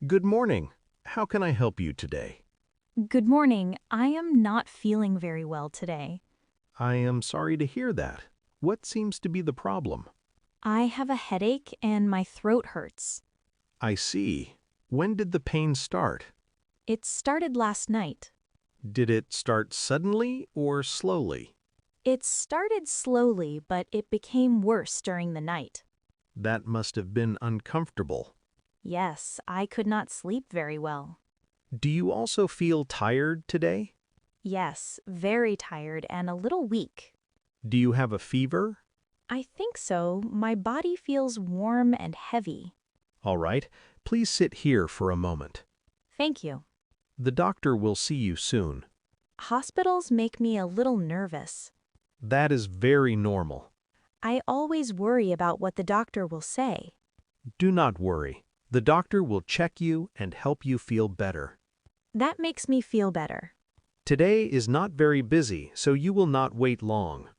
Good morning. How can I help you today? Good morning. I am not feeling very well today. I am sorry to hear that. What seems to be the problem? I have a headache and my throat hurts. I see. When did the pain start? It started last night. Did it start suddenly or slowly? It started slowly, but it became worse during the night. That must have been uncomfortable. Yes, I could not sleep very well. Do you also feel tired today? Yes, very tired and a little weak. Do you have a fever? I think so. My body feels warm and heavy. All right, please sit here for a moment. Thank you. The doctor will see you soon. Hospitals make me a little nervous. That is very normal. I always worry about what the doctor will say. Do not worry. The doctor will check you and help you feel better. That makes me feel better. Today is not very busy, so you will not wait long.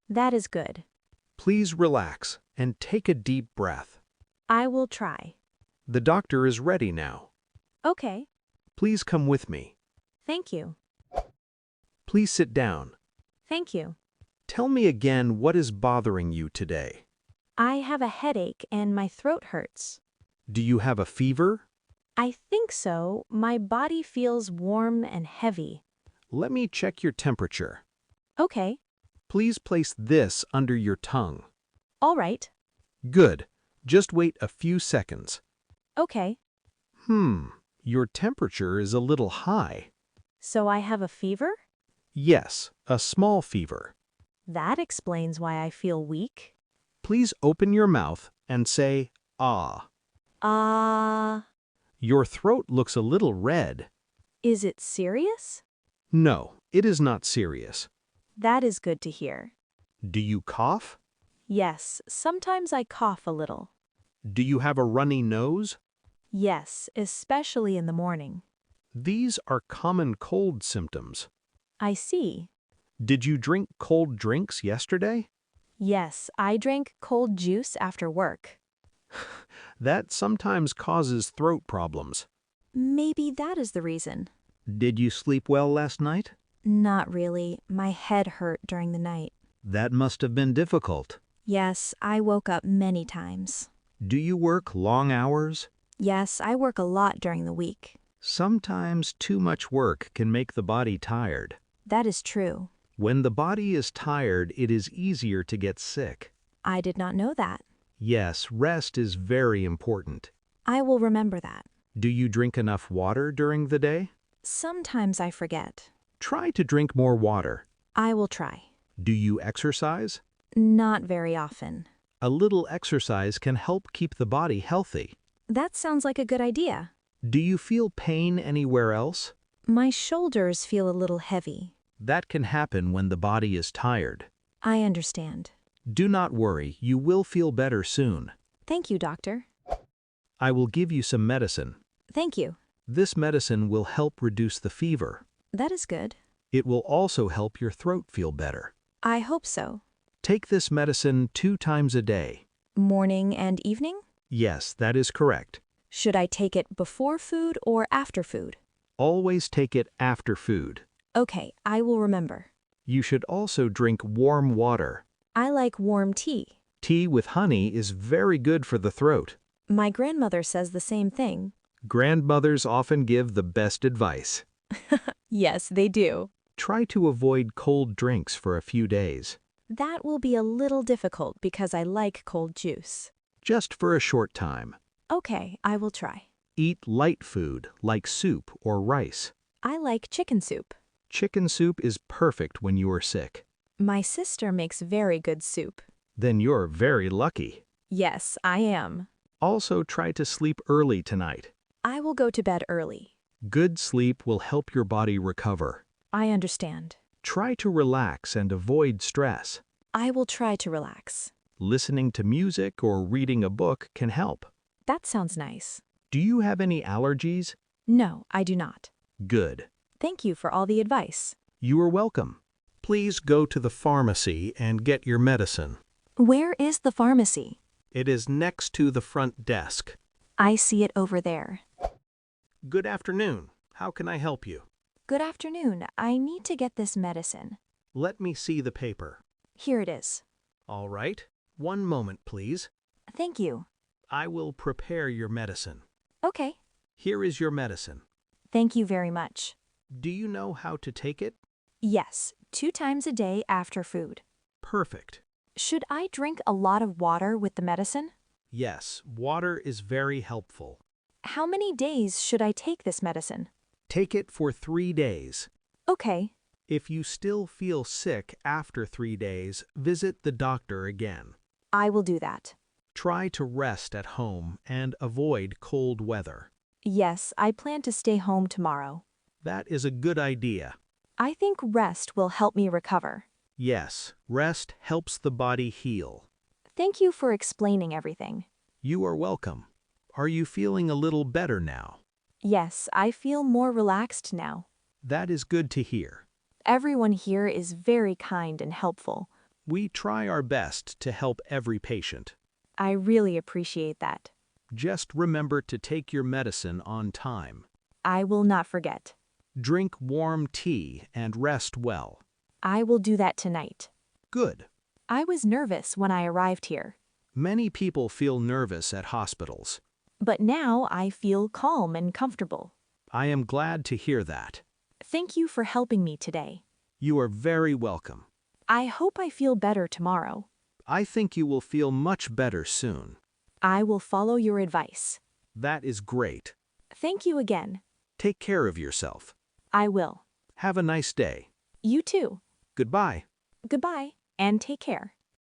That is good. Please relax and take a deep breath. I will try. The doctor is ready now. Okay. Please come with me. Thank you. Please sit down. Thank you. Tell me again what is bothering you today. I have a headache and my throat hurts. Do you have a fever? I think so. My body feels warm and heavy. Let me check your temperature. Okay. Please place this under your tongue. All right. Good. Just wait a few seconds. Okay. Your temperature is a little high. So I have a fever? Yes, a small fever. That explains why I feel weak. Please open your mouth and say, ah. Your throat looks a little red. Is it serious? No, it is not serious. That is good to hear. Do you cough? Yes, sometimes I cough a little. Do you have a runny nose? Yes, especially in the morning. These are common cold symptoms. I see. Did you drink cold drinks yesterday? Yes, I drank cold juice after work. That sometimes causes throat problems. Maybe that is the reason. Did you sleep well last night? Not really. My head hurt during the night. That must have been difficult. Yes, I woke up many times. Do you work long hours? Yes, I work a lot during the week. Sometimes too much work can make the body tired. That is true. When the body is tired, it is easier to get sick. I did not know that. Yes, rest is very important. I will remember that. Do you drink enough water during the day? Sometimes I forget. Try to drink more water. I will try. Do you exercise? Not very often. A little exercise can help keep the body healthy. That sounds like a good idea. Do you feel pain anywhere else? My shoulders feel a little heavy. That can happen when the body is tired. I understand. Do not worry, you will feel better soon. Thank you, doctor. I will give you some medicine. Thank you. This medicine will help reduce the fever. That is good. It will also help your throat feel better. I hope so. Take this medicine 2 times a day. Morning and evening? Yes, that is correct. Should I take it before food or after food? Always take it after food. Okay, I will remember. You should also drink warm water. I like warm tea. Tea with honey is very good for the throat. My grandmother says the same thing. Grandmothers often give the best advice. Yes, they do. Try to avoid cold drinks for a few days. That will be a little difficult because I like cold juice. Just for a short time. Okay, I will try. Eat light food like soup or rice. I like chicken soup. Chicken soup is perfect when you are sick. My sister makes very good soup. Then you're very lucky. Yes, I am. Also try to sleep early tonight. I will go to bed early. Good sleep will help your body recover. I understand. Try to relax and avoid stress. I will try to relax. Listening to music or reading a book can help. That sounds nice. Do you have any allergies? No, I do not. Good. Thank you for all the advice. You are welcome. Please go to the pharmacy and get your medicine. Where is the pharmacy? It is next to the front desk. I see it over there. Good afternoon. How can I help you? Good afternoon. I need to get this medicine. Let me see the paper. Here it is. All right. One moment, please. Thank you. I will prepare your medicine. Okay. Here is your medicine. Thank you very much. Do you know how to take it? Yes, 2 times a day after food. Perfect. Should I drink a lot of water with the medicine? Yes, water is very helpful. How many days should I take this medicine? Take it for 3 days. Okay. If you still feel sick after 3 days, visit the doctor again. I will do that. Try to rest at home and avoid cold weather. Yes, I plan to stay home tomorrow. That is a good idea. I think rest will help me recover. Yes, rest helps the body heal. Thank you for explaining everything. You are welcome. Are you feeling a little better now? Yes, I feel more relaxed now. That is good to hear. Everyone here is very kind and helpful. We try our best to help every patient. I really appreciate that. Just remember to take your medicine on time. I will not forget. Drink warm tea and rest well. I will do that tonight. Good. I was nervous when I arrived here, Many people feel nervous at hospitals. but now I feel calm and comfortable. I am glad to hear that. Thank you for helping me today. You are very welcome. I hope I feel better tomorrow. I think you will feel much better soon. I will follow your advice. That is great. Thank you again. Take care of yourself. I will. Have a nice day. You too. Goodbye. Goodbye, and take care.